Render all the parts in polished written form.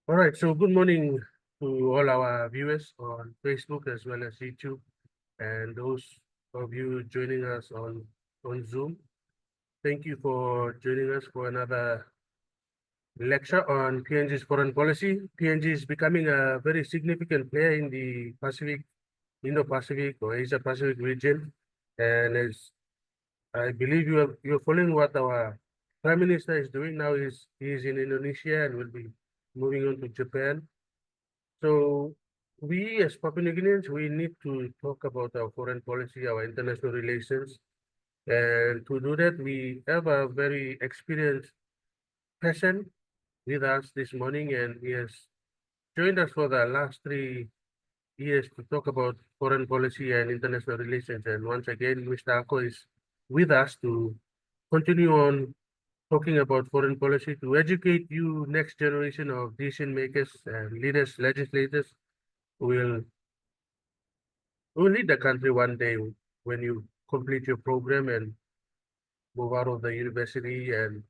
All right, so good morning to all our viewers on Facebook as well as YouTube, and those of you joining us on Zoom. Thank you for joining us for another lecture on PNG's foreign policy. PNG is becoming a very significant player in the Pacific, Indo-Pacific or Asia-Pacific region, and as I believe you're following what our Prime Minister is doing now. He is in Indonesia and will be moving on to Japan. So we as Papua New Guineans, we need to talk about our foreign policy, our international relations. And to do that, we have a very experienced person with us this morning, and he has joined us for the last 3 years to talk about foreign policy and international relations. And once again, Mr. Ako is with us to continue on talking about foreign policy to educate you next generation of decision makers and leaders, legislators who will lead the country one day when you complete your program and move out of the university and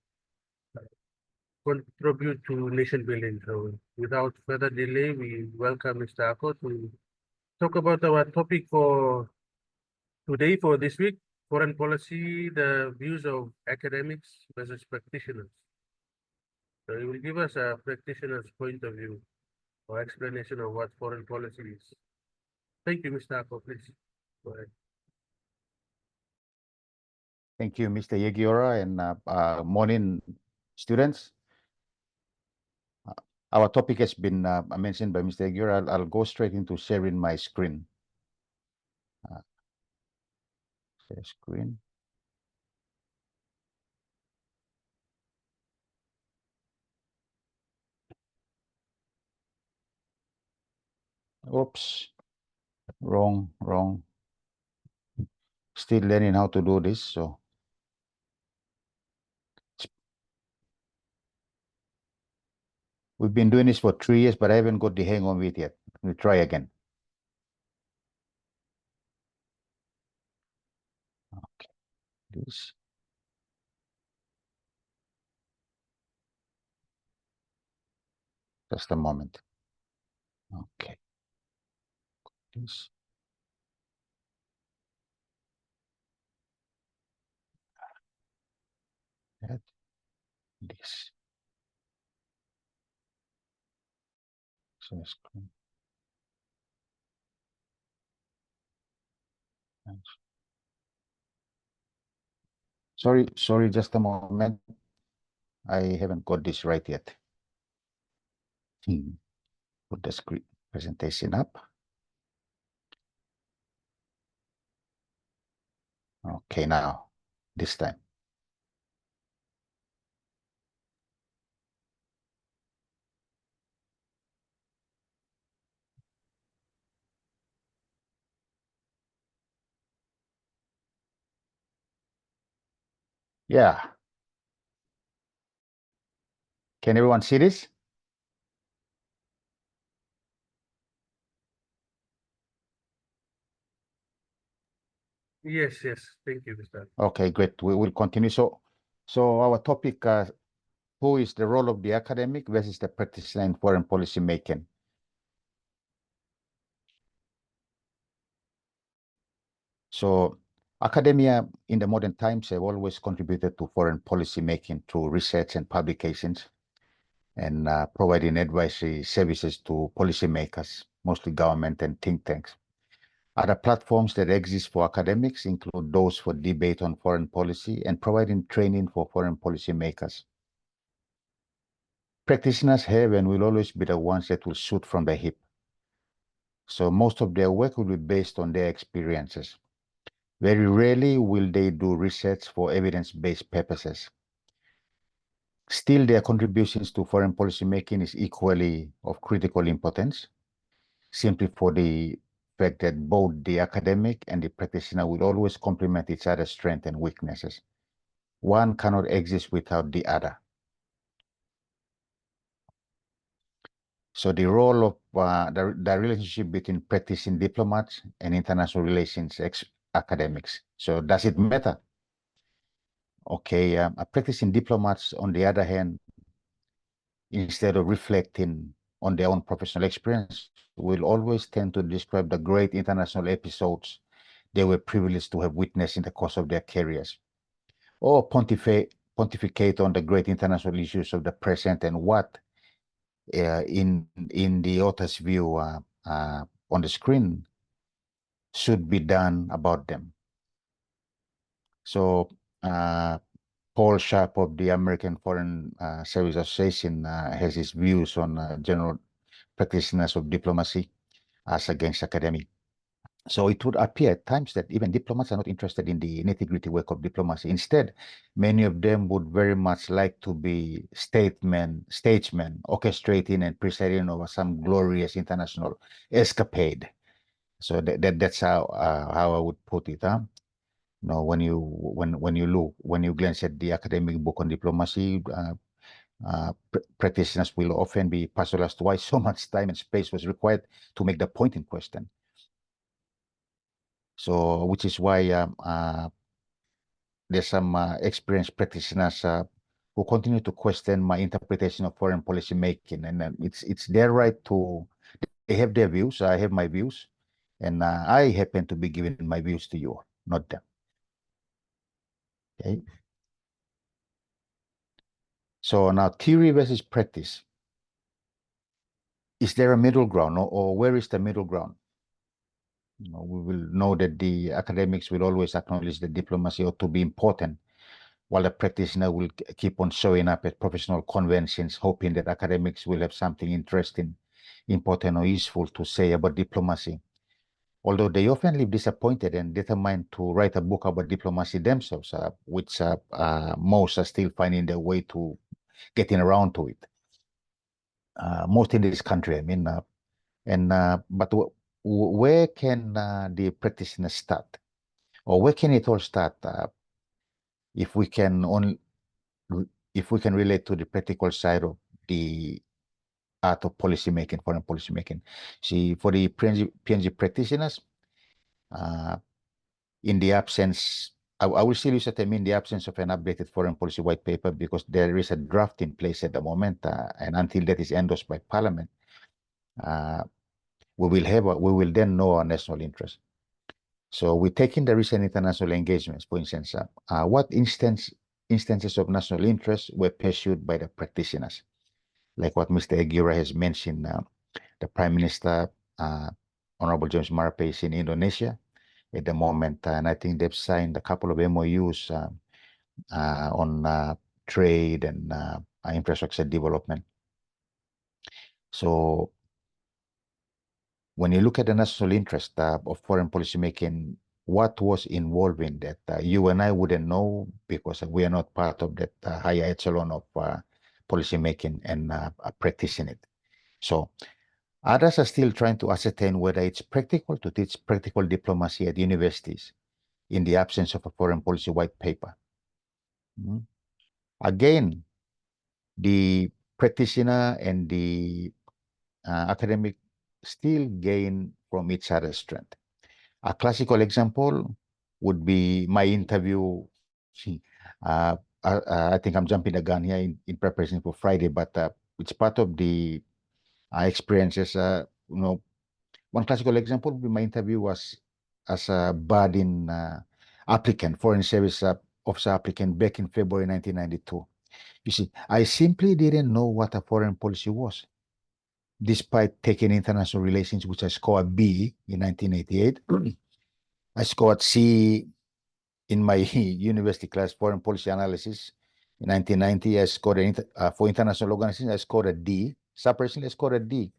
contribute to nation building. So without further delay, we welcome Mr. Ako to talk about our topic for today, for this week, foreign policy, the views of academics versus practitioners. So he will give us a practitioner's point of view or explanation of what foreign policy is. Thank you, Mr. Ako, please. Go ahead. Thank you, Mr. Yegiora, and morning, students. Our topic has been mentioned by Mr. Yegiora. I'll go straight into sharing my screen. Share screen. Oops, wrong. Still learning how to do this, so. We've been doing this for 3 years, but I haven't got the hang of it yet. We'll try again. Okay, this. Just a moment. Okay. This. That. This. Share screen. Sorry, just a moment. I haven't got this right yet. Put the screen presentation up. Okay, now, this time. Yeah. Can everyone see this? Yes. Thank you, Mr. Okay, great. We will continue. So our topic, who is the role of the academic versus the practitioner in foreign policy making? So academia in the modern times have always contributed to foreign policy making through research and publications and providing advisory services to policymakers, mostly government and think tanks. Other platforms that exist for academics include those for debate on foreign policy and providing training for foreign policy makers. Practitioners have and will always be the ones that will shoot from the hip. So most of their work will be based on their experiences. Very rarely will they do research for evidence-based purposes. Still, their contributions to foreign policy making is equally of critical importance, simply for the fact that both the academic and the practitioner will always complement each other's strengths and weaknesses. One cannot exist without the other. So the role of the relationship between practicing diplomats and international relations academics. So does it matter? Okay, practicing diplomats, on the other hand, instead of reflecting on their own professional experience will always tend to describe the great international episodes they were privileged to have witnessed in the course of their careers, or pontificate on the great international issues of the present and what, in the author's view, on the screen, should be done about them. So Paul Sharp of the American Foreign Service Association has his views on general practitioners of diplomacy as against academic. So it would appear at times that even diplomats are not interested in the nitty-gritty work of diplomacy. Instead, many of them would very much like to be statesmen, orchestrating and presiding over some glorious international escapade. So that's how I would put it. Huh? You know, when you glance at the academic book on diplomacy, practitioners will often be puzzled as to why so much time and space was required to make the point in question. So, which is why there's some experienced practitioners who continue to question my interpretation of foreign policy making, and it's their right to. They have their views. I have my views, and I happen to be giving my views to you, not them. Okay. So now, theory versus practice. Is there a middle ground, or where is the middle ground? You know, we will know that the academics will always acknowledge that diplomacy ought to be important, while the practitioner will keep on showing up at professional conventions, hoping that academics will have something interesting, important, or useful to say about diplomacy. Although they often leave disappointed and determined to write a book about diplomacy themselves, which most are still finding their way to getting around to it. Most in this country, I mean, but where can the practitioner start, or where can it all start? If we can relate to the practical side of the art of policy making, foreign policy making. See, for the PNG practitioners, in the absence, I will still use the term in the absence of an updated foreign policy white paper, because there is a draft in place at the moment, and until that is endorsed by Parliament, we will then know our national interest. So we take in the recent international engagements, for instance, what instances of national interest were pursued by the practitioners, like what Mr. Aguirre has mentioned. The Prime Minister, Honorable James Marape, is in Indonesia at the moment, and I think they've signed a couple of MOUs on trade and infrastructure development. So when you look at the national interest of foreign policy making, what was involved in that? You and I wouldn't know, because we are not part of that higher echelon of policy making and practicing it. So others are still trying to ascertain whether it's practical to teach practical diplomacy at universities in the absence of a foreign policy white paper. Again, the practitioner and the academic still gain from each other's strength. A classical example would be my interview. I think I'm jumping the gun here in preparation for Friday, but it's part of the experiences. One classical example would be my interview was as a budding applicant, foreign service officer applicant back in February 1992. You see, I simply didn't know what a foreign policy was. Despite taking international relations, which I scored B in 1988, I scored C in my university class, foreign policy analysis. In 1990, I scored for international organizations, I scored a D. Separation, I scored a D.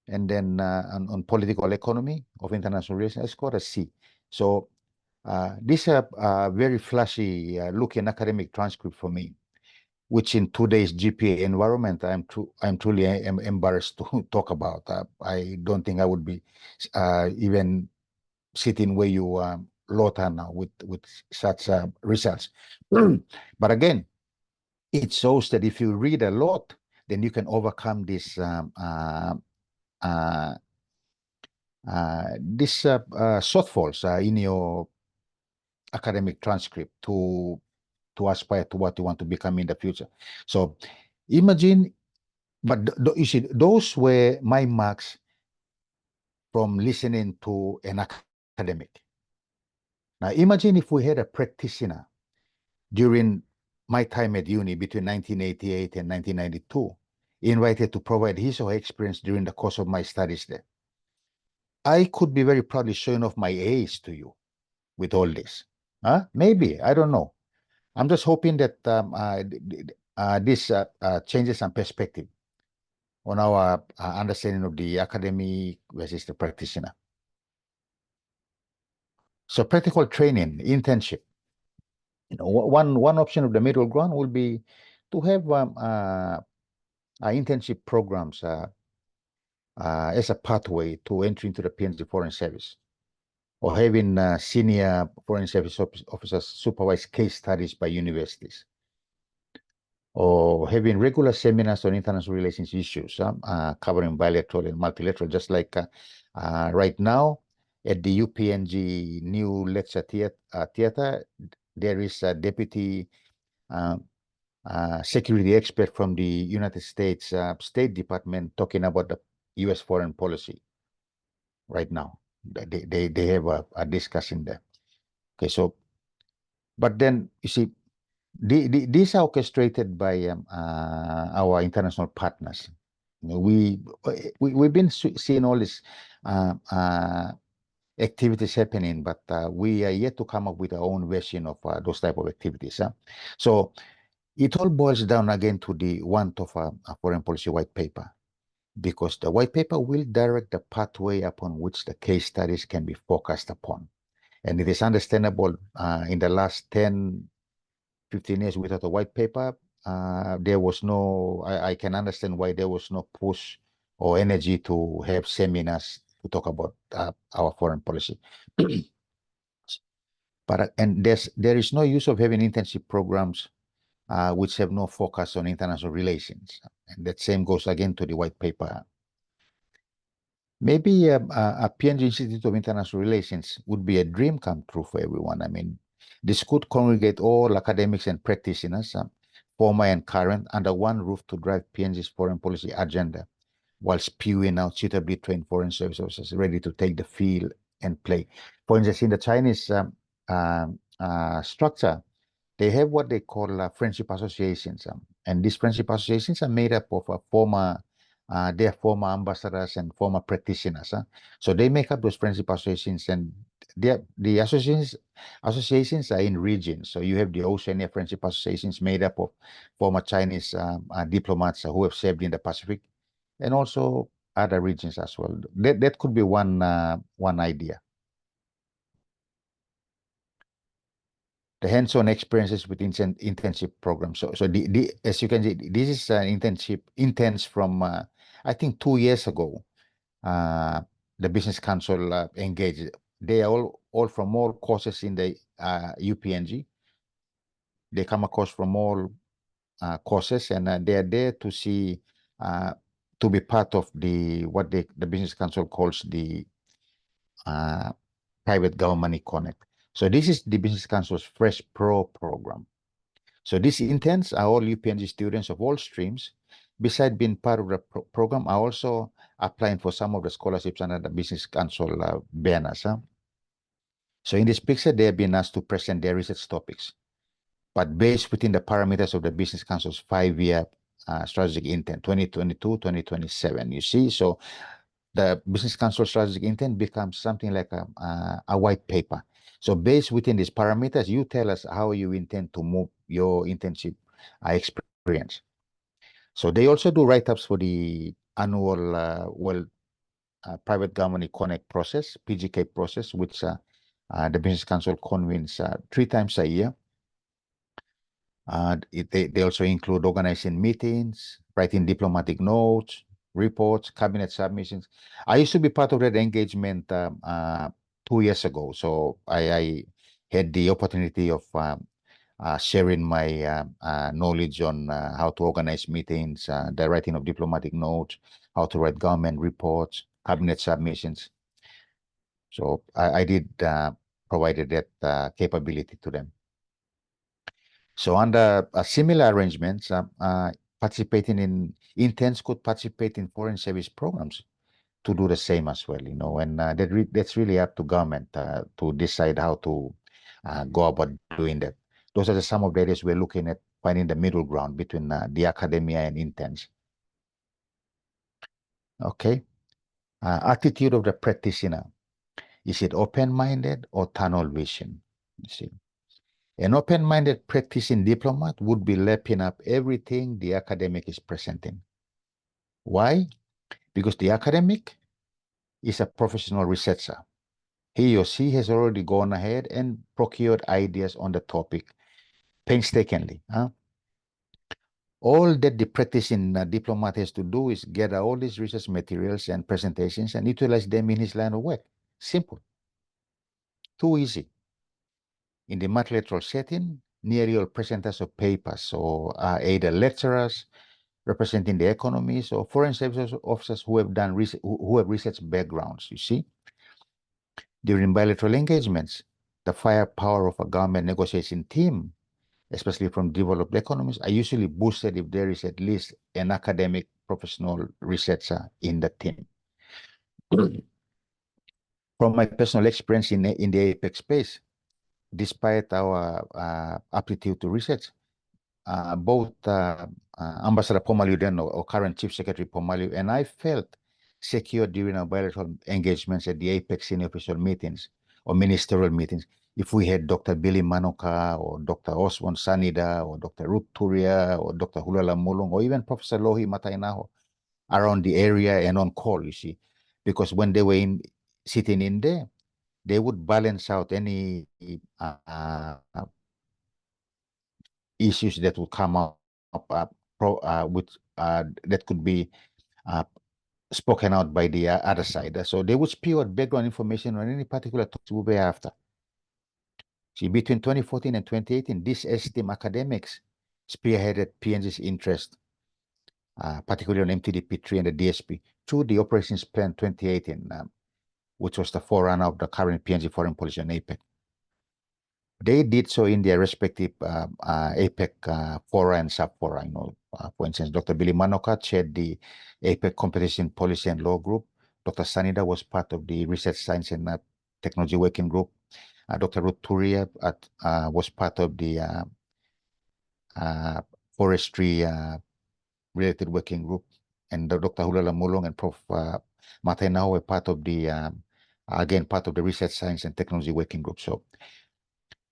And then on political economy of international relations, I scored a C. So this is a very flashy looking academic transcript for me, which in today's GPA environment, I'm truly embarrassed to talk about. I don't think I would be even sitting where you lot are now with such results. But again, it shows that if you read a lot, then you can overcome this shortfalls in your academic transcript to aspire to what you want to become in the future. So imagine But you see, those were my marks from listening to an academic. Now, imagine if we had a practitioner during my time at uni between 1988 and 1992, invited to provide his or her experience during the course of my studies there. I could be very proudly showing off my A's to you with all this. Maybe, I don't know. I'm just hoping that this changes some perspective on our understanding of the academic versus the practitioner. So practical training, internship. One option of the middle ground will be to have internship programs as a pathway to entry into the PNG Foreign Service, or having senior Foreign Service officers supervise case studies by universities, or having regular seminars on international relations issues, covering bilateral and multilateral, just like right now at the UPNG new lecture theater, there is a deputy security expert from the United States State Department talking about the U.S. foreign policy right now. They have a discussion there. Okay, so, but then you see, these are orchestrated by our international partners. You know, we've been seeing all these activities happening, but we are yet to come up with our own version of those type of activities. So it all boils down again to the want of a foreign policy white paper, because the white paper will direct the pathway upon which the case studies can be focused upon. And it is understandable in the last 10, 15 years without a white paper, there was no, I can understand why there was no push or energy to have seminars to talk about our foreign policy. But and there is no use of having internship programs which have no focus on international relations. And that same goes again to the white paper. Maybe a PNG Institute of International Relations would be a dream come true for everyone. I mean, this could congregate all academics and practitioners, former and current, under one roof to drive PNG's foreign policy agenda, while spewing out suitably trained foreign service officers ready to take the field and play. For instance, in the Chinese structure, they have what they call friendship associations. And these friendship associations are made up of their former ambassadors and former practitioners. So they make up those friendship associations, and the associations are in regions. So you have the Oceania Friendship Associations made up of former Chinese diplomats who have served in the Pacific, and also other regions as well. That could be one idea. The hands-on experiences with internship programs. So as you can see, this is an intense from I think 2 years ago. The Business Council engaged. They are all from all courses in the UPNG. They come across from all courses, and they are there to see to be part of what the Business Council calls the Private Government Connect. So this is the Business Council's Fresh Pro program. So these interns are all UPNG students of all streams. Besides being part of the program, are also applying for some of the scholarships under the Business Council banners. So in this picture, they have been asked to present their research topics, but based within the parameters of the Business Council's 5-year strategic intent, 2022-2027. You see, so the Business Council strategic intent becomes something like a white paper. So based within these parameters, you tell us how you intend to move your internship experience. So they also do write-ups for the annual Private Government Connect process, PGK process, which the Business Council convenes 3 times a year. They also include organizing meetings, writing diplomatic notes, reports, cabinet submissions. I used to be part of that engagement 2 years ago. So I had the opportunity of sharing my knowledge on how to organize meetings, the writing of diplomatic notes, how to write government reports, cabinet submissions. So I did provided that capability to them. So under similar arrangements, participating in interns could participate in foreign service programs to do the same as well, and that's really up to government to decide how to go about doing that. Those are some of the areas we're looking at, finding the middle ground between the academia and interns. Okay. Attitude of the practitioner. Is it open-minded or tunnel vision? You see, an open-minded practicing diplomat would be lapping up everything the academic is presenting. Why? Because the academic is a professional researcher. He or she has already gone ahead and procured ideas on the topic painstakingly. All that the practicing diplomat has to do is gather all these research materials and presentations and utilize them in his line of work. Simple. Too easy. In the multilateral setting, nearly all presenters of papers are either lecturers representing the economies or foreign service officers who have done who have research backgrounds. You see, during bilateral engagements, the firepower of a government negotiation team, especially from developed economies, are usually boosted if there is at least an academic professional researcher in the team. From my personal experience in the APEC space, despite our aptitude to research, both Ambassador Pomalu then or current Chief Secretary Pomalu and I felt secure during our bilateral engagements at the APEC senior official meetings or ministerial meetings. If we had Dr. Billy Manoka or Dr. Oswon Sanida or Dr. Ruth Turia or Dr. Hulala Mulung or even Professor Lohi Matainaho around the area and on call, you see, because when they were sitting in there, they would balance out any issues that will come up that could be spoken out by the other side. So they would spew out background information on any particular topic we were after. See, between 2014 and 2018, this S-team academics spearheaded PNG's interest, particularly on MTDP3 and the DSP, through the Operations Plan 2018, which was the forerunner of the current PNG Foreign Policy on APEC. They did so in their respective APEC fora and sub-fora. For instance, Dr. Billy Manoka chaired the APEC Competition Policy and Law Group. Dr. Sanida was part of the Research Science and Technology Working Group. Dr. Ruth Turia was part of the Forestry Related Working Group. And Dr. Hulala Mulong and Prof. Matainao were part of the, again, part of the Research Science and Technology Working Group. So,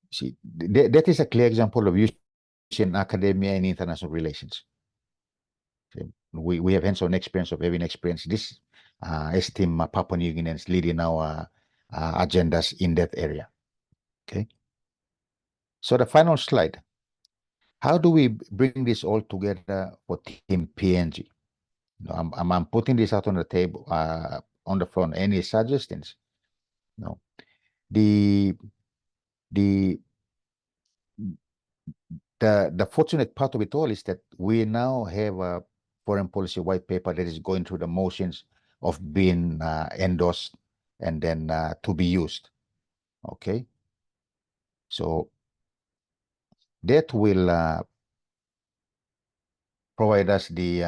see, that is a clear example of using academia and international relations. Okay. We have hands-on experience of having experienced this S-team Papua New Guineans leading our agendas in that area. Okay. So the final slide. How do we bring this all together for Team PNG? I'm putting this out on the table, on the front. Any suggestions? No. The fortunate part of it all is that we now have a foreign policy white paper that is going through the motions of being endorsed and then to be used. Okay. So that will provide us the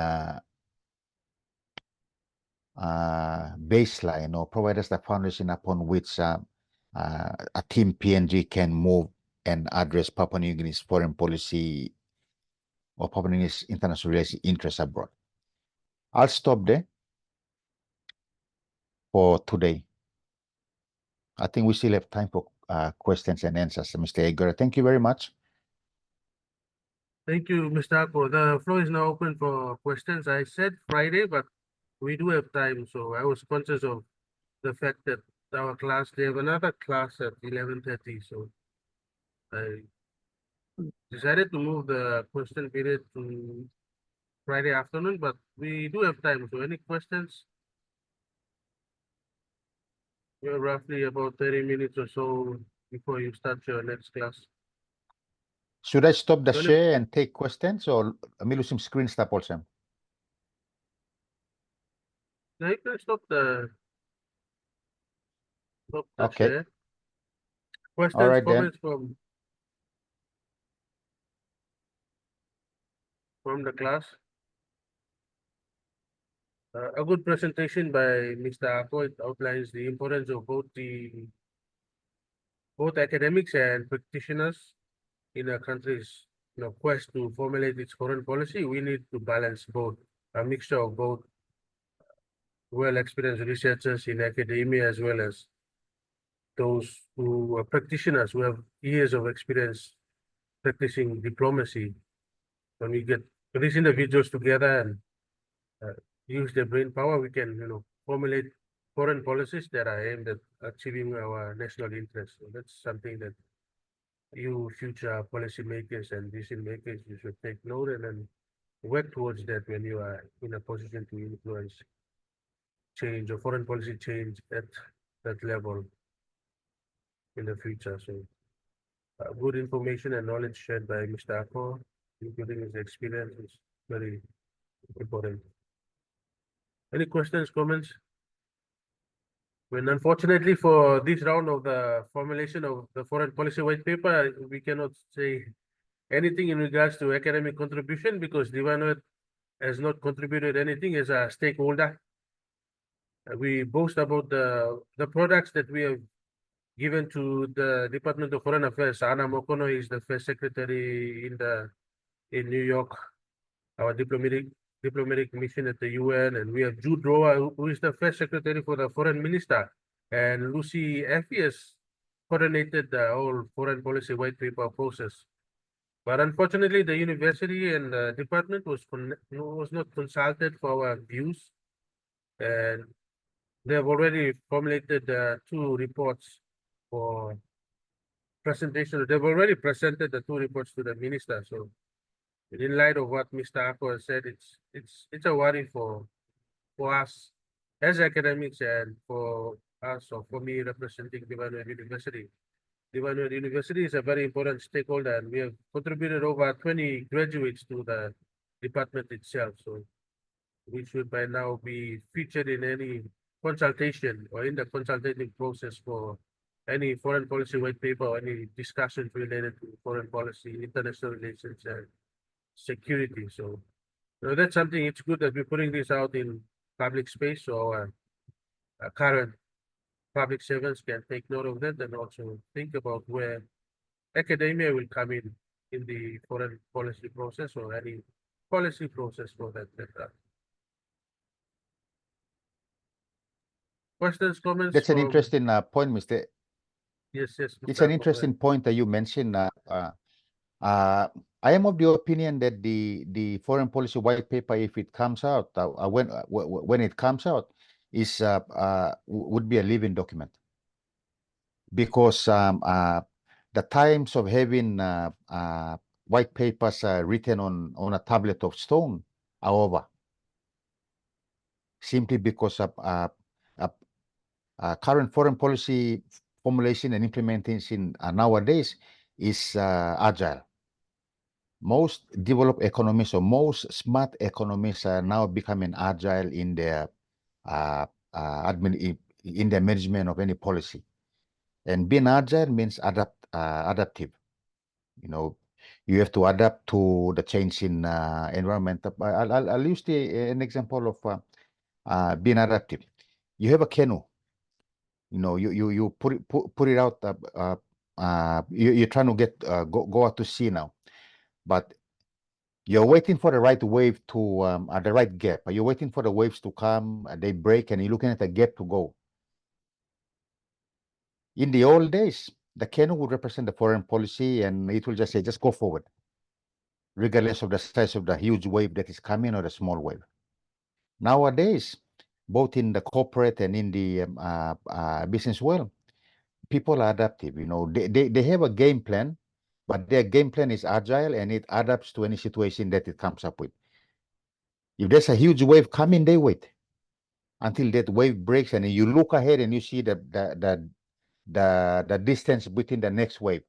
baseline or provide us the foundation upon which a team PNG can move and address Papua New Guinea's foreign policy or Papua New Guinea's international relations interests abroad. I'll stop there for today. I think we still have time for questions and answers, Mr. Egor. Thank you very much. Thank you, Mr. Ako. The floor is now open for questions. I said Friday, but we do have time, so I was conscious of the fact that our class, they have another class at 11:30, so I decided to move the question period to Friday afternoon, but we do have time, so any questions? You're roughly about 30 minutes or so before you start your next class. Should I stop the Don't share and take questions or milusim screen stop also? Now you can stop the Okay. share. Questions, All right then. comments from the class. A good presentation by Mr. Ako. It outlines the importance of both academics and practitioners in a country's quest to formulate its foreign policy. We need to balance both, a mixture of both well-experienced researchers in academia as well as those who are practitioners who have years of experience practicing diplomacy. When we get these individuals together and uh, use their brain power, we can, formulate foreign policies that are aimed at achieving our national interests. So that's something that you future policymakers and decision makers, you should take note and then work towards that when you are in a position to influence change or foreign policy change at that level in the future. So good information and knowledge shared by Mr. Ako, including his experience, is very important. Any questions, comments? When unfortunately for this round of the formulation of the foreign policy white paper, we cannot say anything in regards to academic contribution because Divanuet has not contributed anything as a stakeholder. We boast about the products that we have given to the Department of Foreign Affairs. Ana Mokono is the first secretary in New York, our diplomatic mission at the UN, and we have Jude Roa, who is the first secretary for the foreign minister, and Lucy Effie has coordinated the whole foreign policy white paper process. But unfortunately, the university and the department was not consulted for our views, and they have already formulated two reports for presentation. They've already presented the two reports to the minister. So, in light of what Mr. Ako has said, it's a worry for us as academics and for us or for me representing Divanuet University. Divanuet University is a very important stakeholder, and we have contributed over 20 graduates to the department itself. So we should by now be featured in any consultation or in the consultative process for any foreign policy white paper or any discussions related to foreign policy, international relations, and security. So, that's something. It's good that we're putting this out in public space, so our current public servants can take note of that and also think about where academia will come in the foreign policy process or any policy process for that matter. Questions, comments That's an from interesting point, Mr. yes, It's Mr. an Ako, go ahead. interesting point that you mentioned. I am of the opinion that the foreign policy white paper, if it comes out, when it comes out, is would be a living document because the times of having white papers written on a tablet of stone are over. Simply because of current foreign policy formulation and implementation nowadays is agile. Most developed economies or most smart economies are now becoming agile in their in their management of any policy. And being agile means adaptive. You know, you have to adapt to the change in environment. I'll use an example of being adaptive. You have a canoe. You know, you put it out. You're trying to go out to sea now, but you're waiting for the right wave to at the right gap. You're waiting for the waves to come, they break, and you're looking at the gap to go. In the old days, the canoe would represent the foreign policy, and it will just say, just go forward, regardless of the size of the huge wave that is coming or the small wave. Nowadays, both in the corporate and in the business world, people are adaptive. You know, they have a game plan, but their game plan is agile and it adapts to any situation that it comes up with. If there's a huge wave coming, they wait until that wave breaks, and you look ahead and you see the distance between the next wave.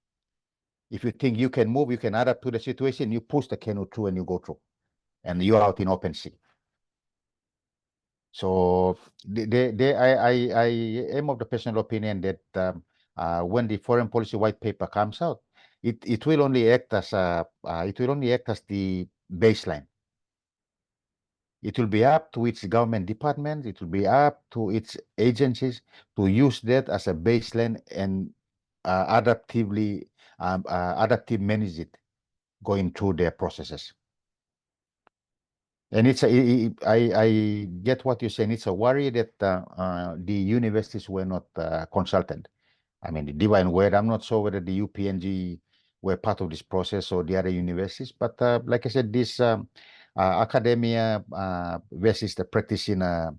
If you think you can move, you can adapt to the situation, you push the canoe through and you go through, and you're out in open sea. So I am of the personal opinion that when the foreign policy white paper comes out, it will only act as the baseline. It will be up to its government departments, it will be up to its agencies to use that as a baseline and adaptive manage it going through their processes. And I get what you're saying. It's a worry that the universities were not consulted. I mean, the Divine Word, I'm not sure whether the UPNG were part of this process or the other universities, but like I said, this academia versus the practitioner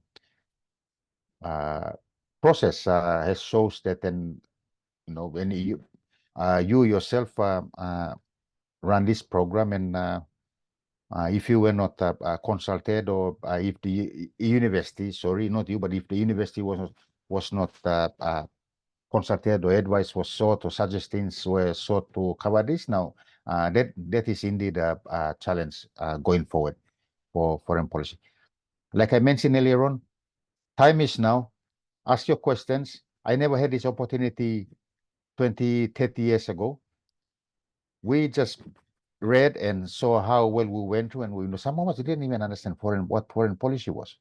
process has shows that, and when you yourself run this program, and if you were not consulted, or if the university, sorry, not you, but if the university was not consulted or advice was sought or suggestions were sought to cover this, now that is indeed a challenge going forward for foreign policy. Like I mentioned earlier on, time is now. Ask your questions. I never had this opportunity 20, 30 years ago. We just read and saw how well we went through, and we know some of us didn't even understand what foreign policy was.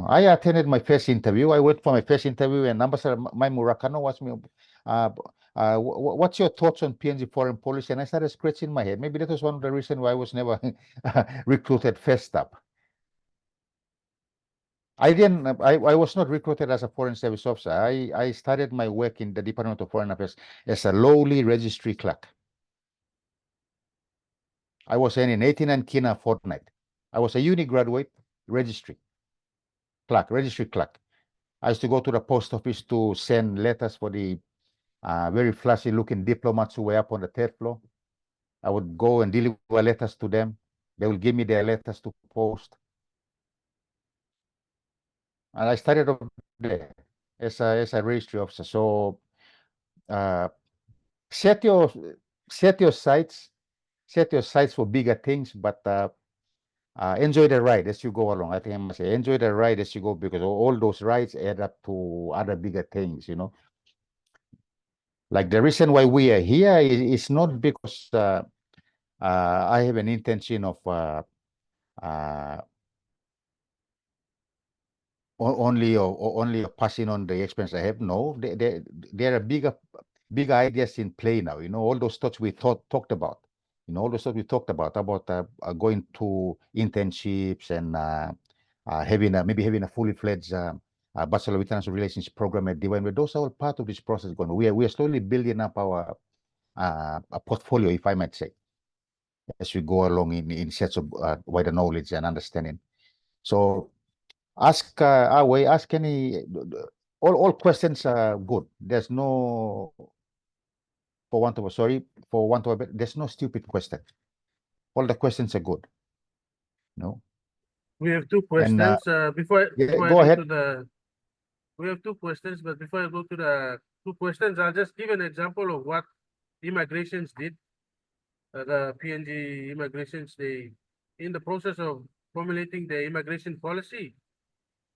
I attended my first interview. I went for my first interview, and Ambassador Mai Murakano asked me, what's your thoughts on PNG foreign policy? And I started scratching my head. Maybe that was one of the reasons why I was never recruited first up. I was not recruited as a foreign service officer. I started my work in the Department of Foreign Affairs as a lowly registry clerk. I was earning 89 kina a fortnight. I was a uni graduate registry clerk. I used to go to the post office to send letters for the very flashy looking diplomats who were up on the third floor. I would go and deliver letters to them. They will give me their letters to post. And I started up there as a registry officer. So set your sights for bigger things, but enjoy the ride as you go along. I think I must say enjoy the ride as you go, because all those rides add up to other bigger things, Like the reason why we are here is not because I have an intention of only passing on the experience I have. No, there are bigger ideas in play now. All those thoughts we talked about. All those thoughts we talked about going to internships and maybe having a fully fledged Bachelor of International Relations program at Divine. Those are all part of this process going. We are slowly building up our a portfolio, if I might say, as we go along in search of wider knowledge and understanding. So ask any, all questions are good. There's no, there's no stupid question. All the questions are good. No. We have two And questions. Before I go go ahead. to the, we have two questions, but before I go to the two questions, I'll just give an example of what immigrations did. The PNG immigrations, in the process of formulating the immigration policy,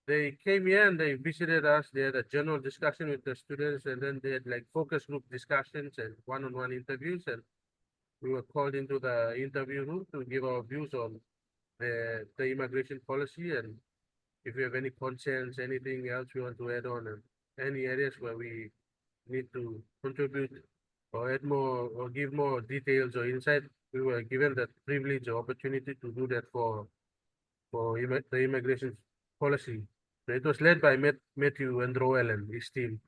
they came here and they visited us. They had a general discussion with the students, and then they had like focus group discussions and one-on-one interviews. And we were called into the interview room to give our views on the immigration policy, and if you have any concerns, anything else you want to add on, and any areas where we need to contribute or add more or give more details or insight, we were given that privilege or opportunity to do that for the immigration policy. So it was led by Matthew and Roel and his team,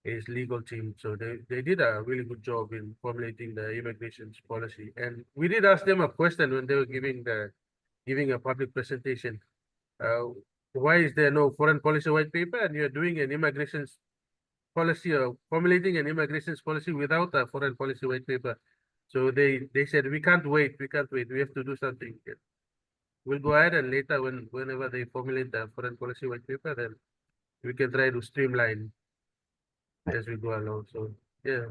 his legal team. So they did a really good job in formulating the immigration policy. And we did ask them a question when they were giving a public presentation. Why is there no foreign policy white paper and you're doing an immigration policy or formulating an immigration policy without a foreign policy white paper? So they said, we can't wait. We have to do something. We'll go ahead and later whenever they formulate the foreign policy white paper, then we can try to streamline as we go along. So yeah,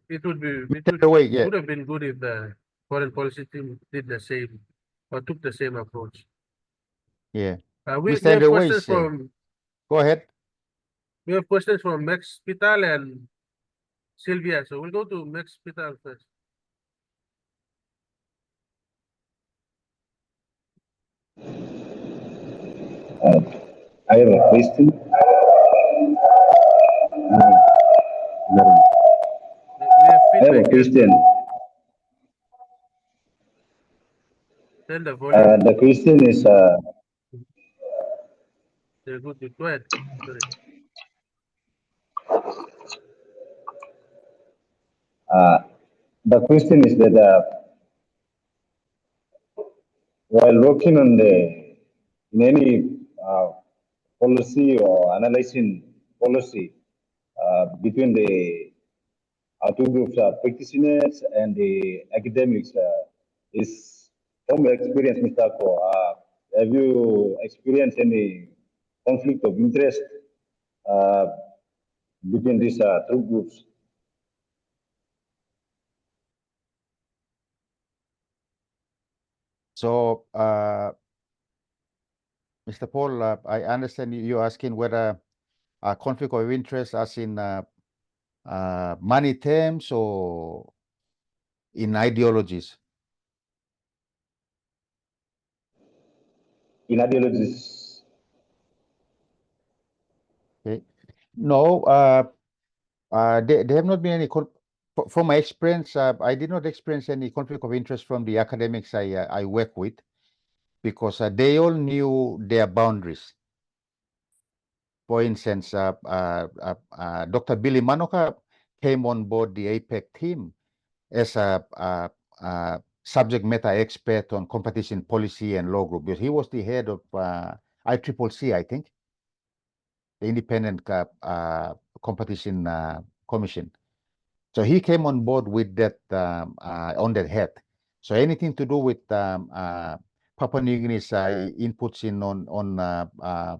it would be would have been good if the foreign policy team did the same or took the same approach. Yeah. We Mr. have questions Underways, from go ahead. we have questions from Max Spital and Sylvia. So we'll go to Max Spital first. Uh, I have a question. We have I have a feedback here. question. Turn the volume. The question is, Good. Go ahead. Sorry. uh, the question is that while working on in any policy or analyzing policy between the two groups, practitioners and the academics, is from your experience, Mr. Ko, have you experienced any conflict of interest uh, between these two groups? So, Mr. Paul, I understand you're asking whether a conflict of interest as in money terms or in ideologies. In ideologies? Okay. No, there have not been any, from my experience, I did not experience any conflict of interest from the academics I work with, because they all knew their boundaries. For instance, Dr. Billy Manoka came on board the APEC team as a subject matter expert on competition policy and law group, because he was the head of ICCC, I think, the Independent Competition Commission. So he came on board with that on that head. So anything to do with Papua New Guinea's inputs in on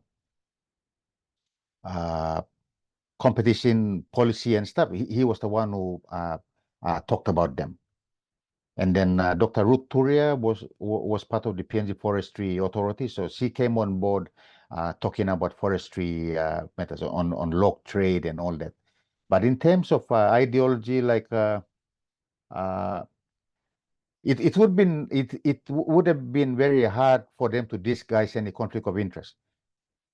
competition policy and stuff, he was the one who talked about them. And then Dr. Ruth Turia was part of the PNG Forestry Authority, so she came on board talking about forestry matters on log trade and all that. But in terms of ideology, like it would have been very hard for them to disguise any conflict of interest,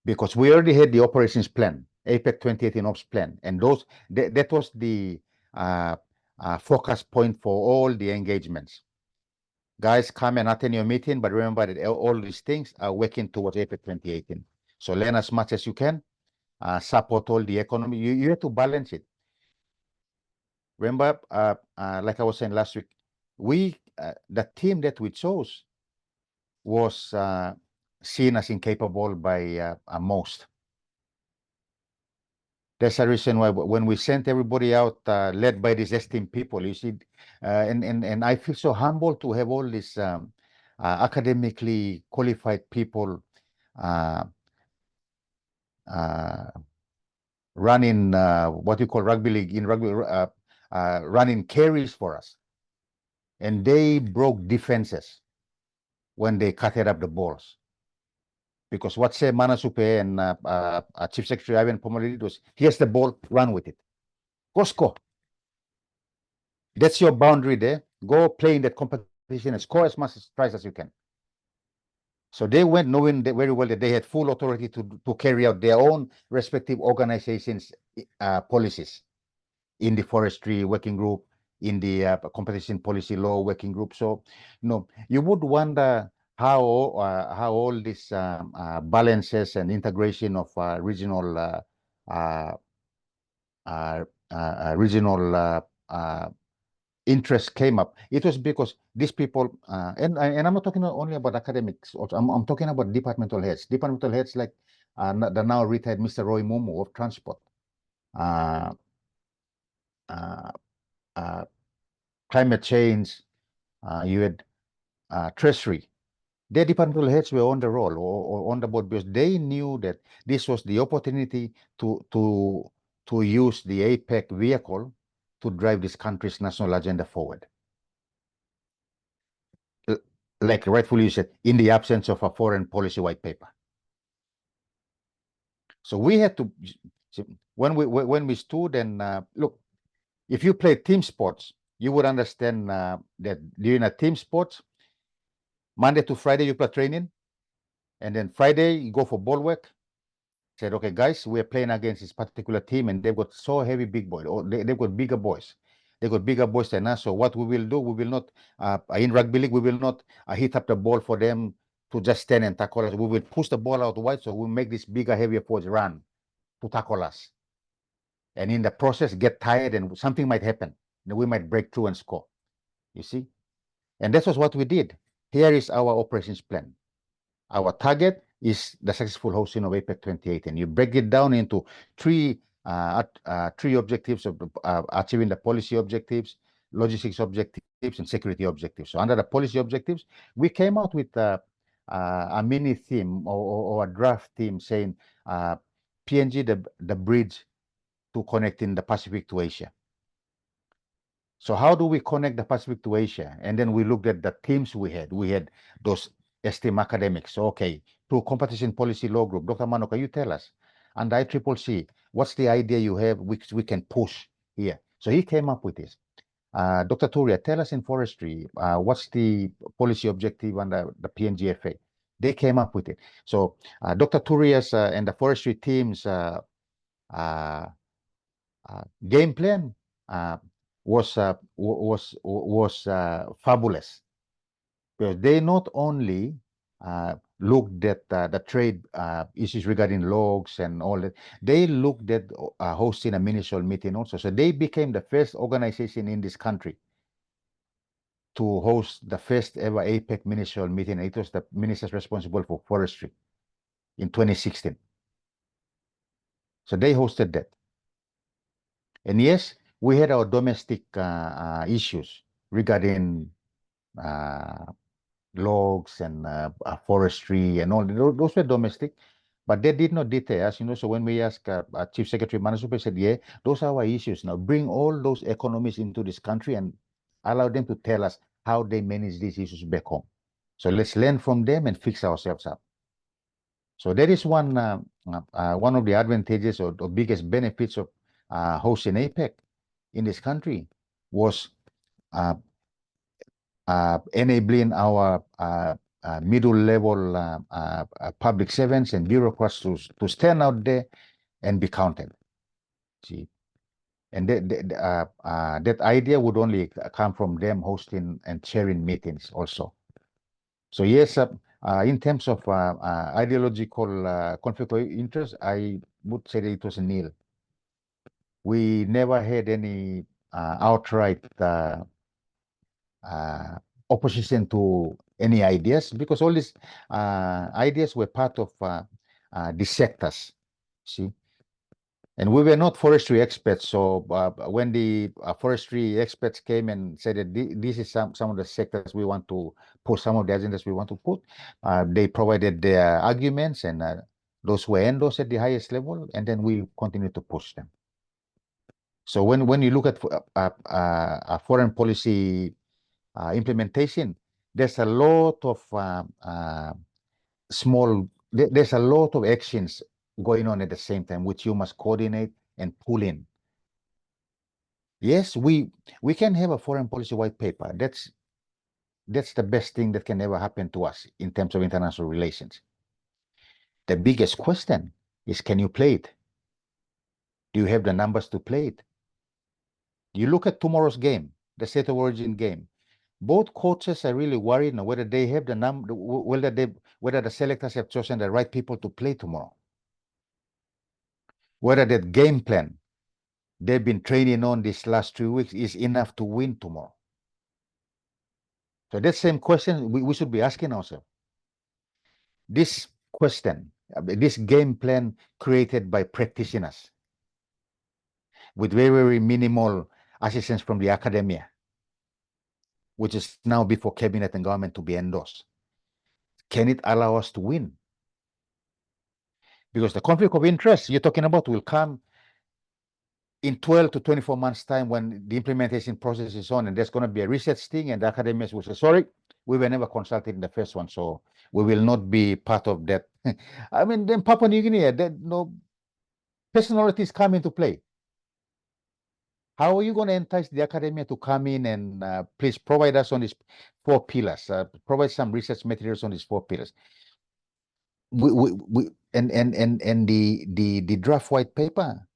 because we already had the operations plan, APEC 2018 ops plan, and that was the focus point for all the engagements. Guys, come and attend your meeting, but remember that all these things are working towards APEC 2018. So learn as much as you can, support all the economy. You have to balance it. Remember, like I was saying last week, the team that we chose was seen as incapable by most. That's the reason why when we sent everybody out, led by these esteemed people, you see, and I feel so humbled to have all these academically qualified people running what you call rugby league in rugby, running carries for us, and they broke defenses when they cutted up the balls. Because what say Manasupe and Chief Secretary Ivan Pomolidis was, here's the ball, run with it. Go score. That's your boundary there. Go play in that competition and score as much tries as you can. So they went knowing very well that they had full authority to carry out their own respective organizations' policies in the forestry working group, in the competition policy law working group. So, you would wonder how all these balances and integration of regional interest came up. It was because these people, and I'm not talking only about academics. Also, I'm talking about departmental heads. Departmental heads like the now retired Mr. Roy Momo of Transport, climate change. You had Treasury. Their departmental heads were on the roll or on the board, because they knew that this was the opportunity to use the APEC vehicle to drive this country's national agenda forward. Like rightfully you said, in the absence of a foreign policy white paper. So we had to, when we stood and look, if you play team sports, you would understand that during a team sports, Monday to Friday you play training, And then Friday, you go for ball work. Said, okay, guys, we're playing against this particular team, and they've got so heavy big boys. Or they've got bigger boys. They've got bigger boys than us. So what we will do, we will not, in rugby league, we will not hit up the ball for them to just stand and tackle us. We will push the ball out wide, so we'll make this bigger, heavier forwards run to tackle us. And in the process, get tired, and something might happen. And we might break through and score. You see? And that was what we did. Here is our operations plan. Our target is the successful hosting of APEC 28, and you break it down into three objectives of achieving the policy objectives, logistics objectives, and security objectives. So under the policy objectives, we came out with a mini theme or a draft theme saying PNG, the bridge to connecting the Pacific to Asia. So how do we connect the Pacific to Asia? And then we looked at the themes we had. We had those esteemed academics. Okay, through competition policy law group, Dr. Mano, can you tell us? And ICCC, what's the idea you have which we can push here? So he came up with this. Dr. Turia, tell us in forestry, what's the policy objective under the PNGFA? They came up with it. So Dr. Turia's and the forestry team's game plan was fabulous, because they not only looked at the trade issues regarding logs and all that, they looked at hosting a ministerial meeting also. So they became the first organization in this country to host the first ever APEC ministerial meeting. It was the ministers responsible for forestry in 2016. So they hosted that. And yes, we had our domestic issues regarding logs and forestry and all. Those were domestic, but they did not deter us, So when we asked Chief Secretary Manasupe, said, yeah, those are our issues. Now bring all those economies into this country and allow them to tell us how they manage these issues back home. So let's learn from them and fix ourselves up. So that is one of the advantages or biggest benefits of hosting APEC in this country was enabling our middle level public servants and bureaucrats to stand out there and be counted. See, and that idea would only come from them hosting and chairing meetings also. So yes, in terms of ideological conflict of interest, I would say that it was nil. We never had any outright opposition to any ideas, because all these ideas were part of the sectors, see. And we were not forestry experts, so when the forestry experts came and said that this is some of the sectors we want to put, some of the agendas we want to put, they provided their arguments, and those were endorsed at the highest level, and then we continue to push them. So when you look at foreign policy implementation, there's a lot of there's a lot of actions going on at the same time, which you must coordinate and pull in. Yes, we can have a foreign policy white paper. That's the best thing that can ever happen to us in terms of international relations. The biggest question is, can you play it? Do you have the numbers to play it? You look at tomorrow's game, the state of origin game. Both coaches are really worried on whether they have the number, whether the selectors have chosen the right people to play tomorrow. Whether that game plan they've been training on these last 3 weeks is enough to win tomorrow. So that same question we should be asking ourselves. This question, this game plan created by practitioners with very, very minimal assistance from the academia, which is now before cabinet and government to be endorsed. Can it allow us to win? Because the conflict of interest you're talking about will come in 12 to 24 months' time when the implementation process is on, and there's going to be a research thing, and the academics will say, sorry, we were never consulted in the first one, so we will not be part of that. I mean, then Papua New Guinea, no personalities come into play. How are you going to entice the academia to come in and please provide us on these 4 pillars, provide some research materials on these 4 pillars? the draft white paper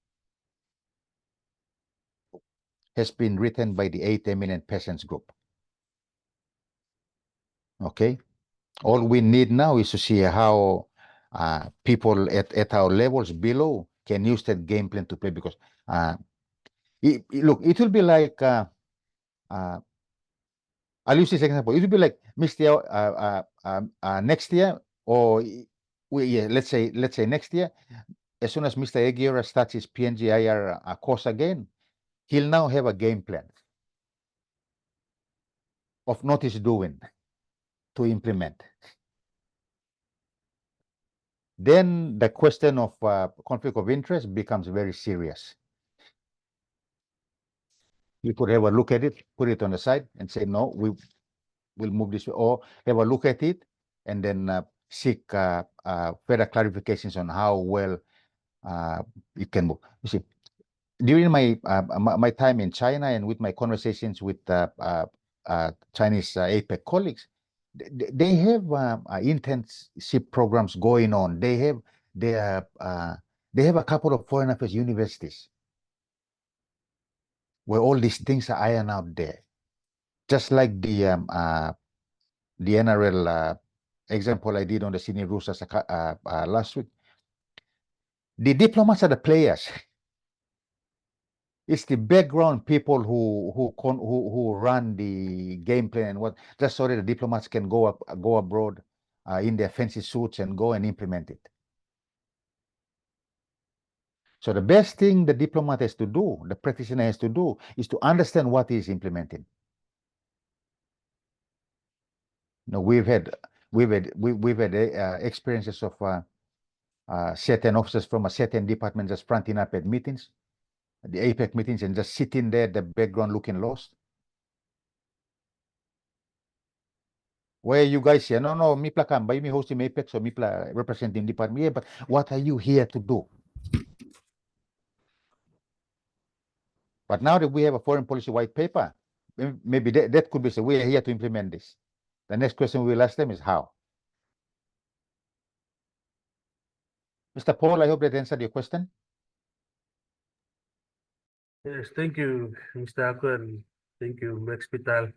has been written by the 8 eminent peasants group. Okay, all we need now is to see how people at our levels below can use that game plan to play, because look, it will be like I'll use this example. It will be like next year, or let's say next year, as soon as Mr. Aguirre starts his PNG IR course again, he'll now have a game plan of what he's doing to implement. Then the question of conflict of interest becomes very serious. You could have a look at it, put it on the side, and say, no, we will move this way, or have a look at it, and then seek further clarifications on how well it can move. You see, during my time in China and with my conversations with Chinese APEC colleagues, they have internship programs going on. They have a couple of foreign affairs universities where all these things are ironed out there, just like the NRL example I did on the Sydney Roosters last week. The diplomats are the players. It's the background people who run the game plan and what, just so that the diplomats can go abroad in their fancy suits and go and implement it. So the best thing the diplomat has to do, the practitioner has to do, is to understand what he is implementing. You know, we've had experiences of certain officers from a certain department just fronting up at meetings, the APEC meetings, and just sitting there at the background looking lost. Where you guys say, no, me pla kamba, me hosting APEC, so me pla representing department. Yeah, but what are you here to do? But now that we have a foreign policy white paper, maybe that could be said, we are here to implement this. The next question we will ask them is how. Mr. Paul, I hope that answered your question. Yes, thank you, Mr. Ako, and thank you, Max Pital.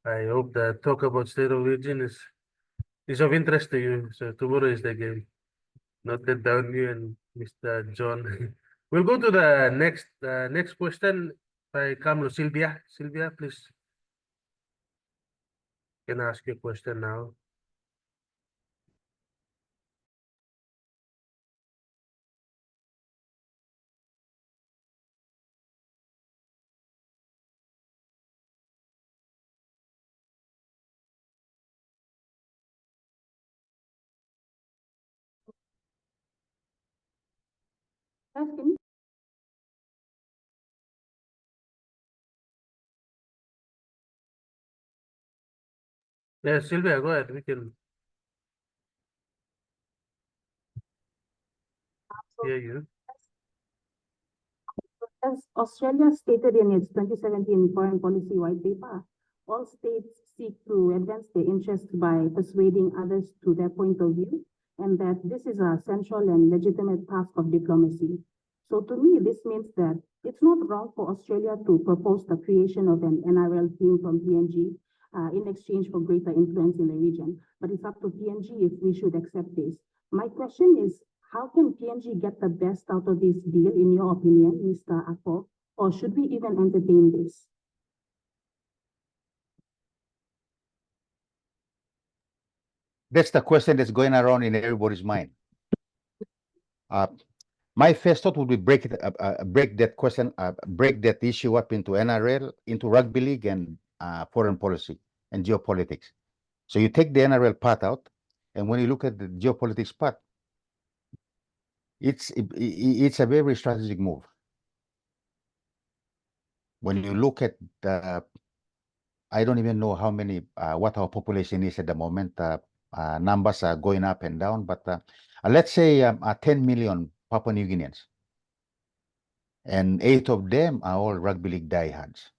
I hope that talk about state of origin is of interest to you. So tomorrow is the game. Note that down, you and Mr. John. We'll go to the next question by Camlo. Sylvia. Sylvia, please. Can I ask you a question now? Asking. Yeah, Sylvia, go ahead. We can hear you. As Australia stated in its 2017 Foreign Policy White Paper, all states seek to advance their interests by persuading others to their point of view, and that this is a central and legitimate task of diplomacy. So to me, this means that it's not wrong for Australia to propose the creation of an NRL team from PNG in exchange for greater influence in the region, but it's up to PNG if we should accept this. My question is, how can PNG get the best out of this deal, in your opinion, Mr. Ako? Or should we even entertain this? That's the question that's going around in everybody's mind. My first thought would be break that question, break that issue up into NRL, into rugby league, and foreign policy and geopolitics. So you take the NRL part out, and when you look at the geopolitics part, it's a very strategic move. When you look at I don't even know how many, what our population is at the moment. Numbers are going up and down, but let's say 10 million Papua New Guineans, and 8 of them are all rugby league diehards.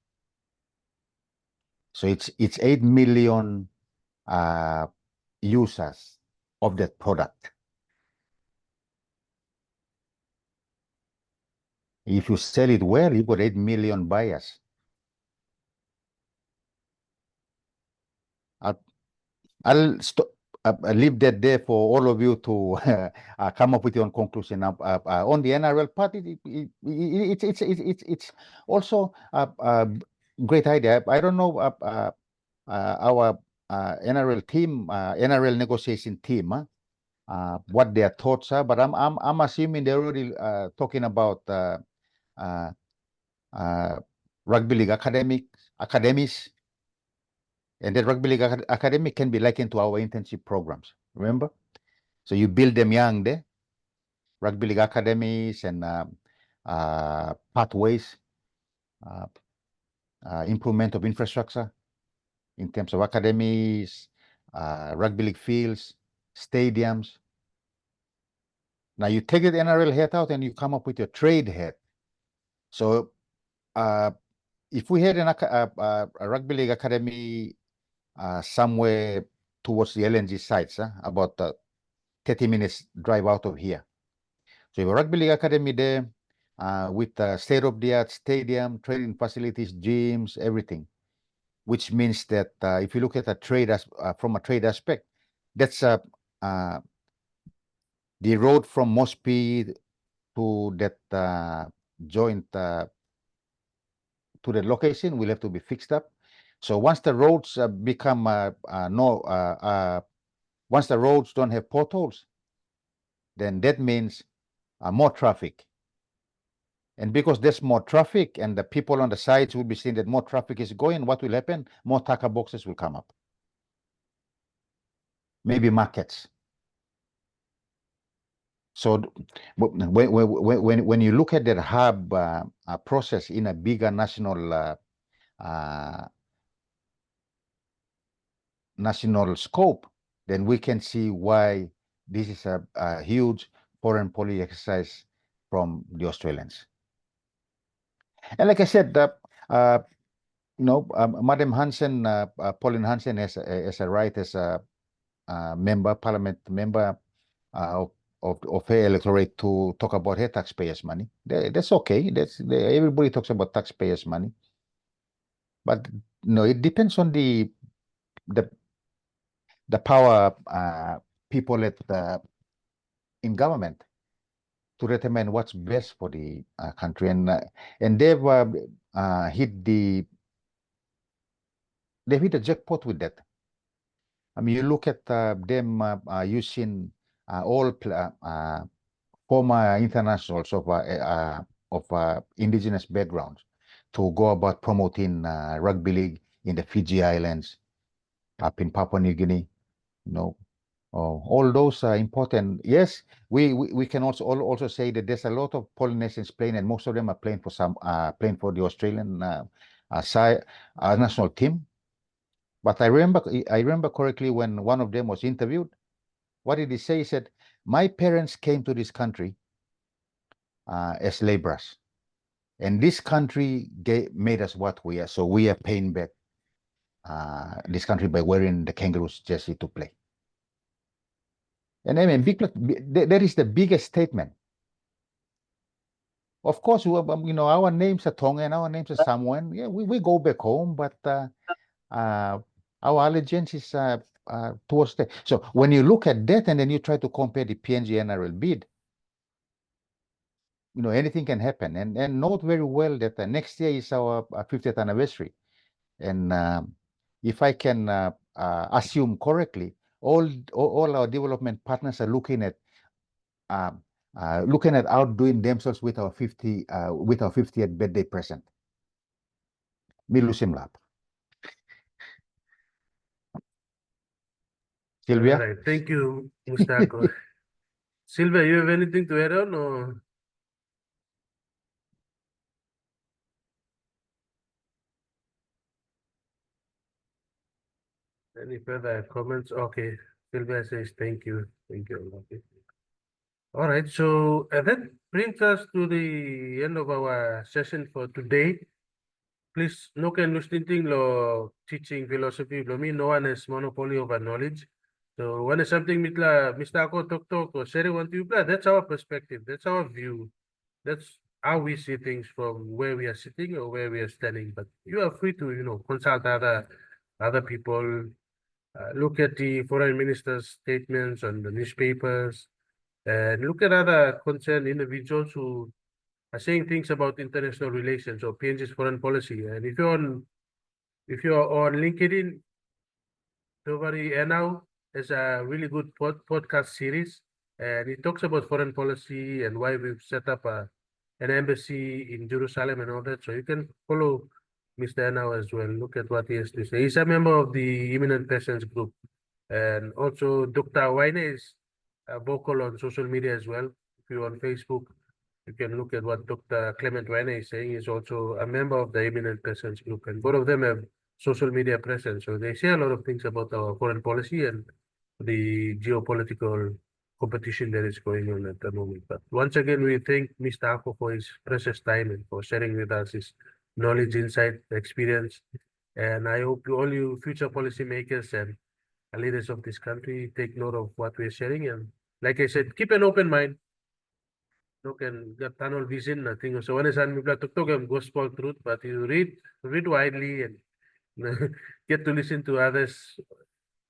So it's 8 million users of that product. If you sell it well, you got 8 million buyers. I'll stop. I'll leave that there for all of you to come up with your own conclusion. On the NRL part, it's also a great idea. I don't know our NRL team, NRL negotiation team, what their thoughts are, but I'm assuming they're already talking about rugby league academies. And the rugby league academy can be likened to our internship programs. Remember? So you build them young there, rugby league academies and pathways, improvement of infrastructure in terms of academies, rugby league fields, stadiums. Now you take the NRL head out and you come up with your trade head. So if we had a rugby league academy somewhere towards the LNG sites, about 30 minutes drive out of here. So you have a rugby league academy there with state-of-the-art stadium, training facilities, gyms, everything. Which means that if you look at a trade from a trade aspect, that's the road from Mosby to that joint to the location will have to be fixed up. So once the roads become once the roads don't have potholes, then that means more traffic. And because there's more traffic and the people on the sides will be seeing that more traffic is going, what will happen? More tacker boxes will come up. Maybe markets. So when you look at that hub process in a bigger national scope, then we can see why this is a huge foreign policy exercise from the Australians. And like I said, Madam Hansen, Pauline Hansen, as a right as a parliament member of her electorate to talk about her taxpayers' money. That's okay. Everybody talks about taxpayers' money, but no, it depends on the power people in government to determine what's best for the country, and they've hit a jackpot with that. I mean, you look at them using all former internationals of indigenous backgrounds to go about promoting rugby league in the Fiji Islands, up in Papua New Guinea. All those are important. Yes, we can also say that there's a lot of Polynesians playing, and most of them are playing for the Australian national team. But I remember correctly when one of them was interviewed. What did he say? He said, "My parents came to this country as laborers, and this country made us what we are. So we are paying back this country by wearing the Kangaroos jersey to play." And I mean, that is the biggest statement. Of course, our names are Tongan, our names are Samoan. Yeah, we go back home, but our allegiance is towards that. So when you look at that and then you try to compare the PNG NRL bid, anything can happen. And note very well that next year is our 50th anniversary. And if I can assume correctly, all our development partners are looking at outdoing themselves with our 50th birthday present. Milusim lap. Sylvia? All right. Thank you, Mustako. Sylvia, you have anything to add on, or? Any further comments? Okay. Sylvia says thank you. Thank you. Okay. All right. So that brings us to the end of our session for today. Please, no can listening lo teaching philosophy. Lo me no one has monopoly over knowledge. So when it's something Mr. Ako talk or sharing one to you, that's our perspective. That's our view. That's how we see things from where we are sitting or where we are standing. But you are free to, consult other people, look at the foreign minister's statements on the newspapers, and look at other concerned individuals who are saying things about international relations or PNG's foreign policy. And if you're on LinkedIn, Tovari Enau is a really good podcast series, and it talks about foreign policy and why we've set up an embassy in Jerusalem and all that. So you can follow Mr. Enau as well. Look at what he has to say. He's a member of the Imminent Presence group, and also Dr. Waine is vocal on social media as well. If you're on Facebook, you can look at what Dr. Clement Waine is saying. He's also a member of the Imminent Presence group, and both of them have social media presence. So they say a lot of things about our foreign policy and the geopolitical competition that is going on at the moment. But once again, we thank Mr. Ako for his precious time and for sharing with us his knowledge, insight, experience. And I hope all you future policymakers and leaders of this country take note of what we're sharing. And like I said, keep an open mind. Look and get tunnel vision, nothing. So when I say gospel truth, but you read widely and get to listen to others,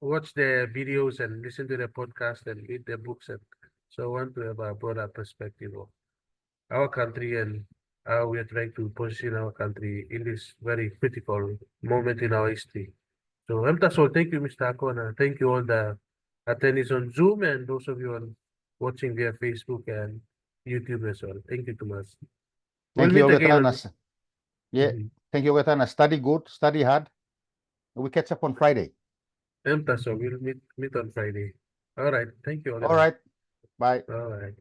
watch their videos and listen to their podcast and read their books. And so I want to have a broader perspective of our country and how we are trying to position our country in this very critical moment in our history. So that's all. Thank you, Mr. Akona. Thank you all the attendees on Zoom and those of you on watching via Facebook and YouTube as well. Thank you too much. We'll Thank you, meet again on- Ogatanas. Yeah, Mhm. thank you, Ogatana. Study good, study hard. We catch up on Friday. So we'll meet on Friday. All right. Thank you, All right. Bye. All right.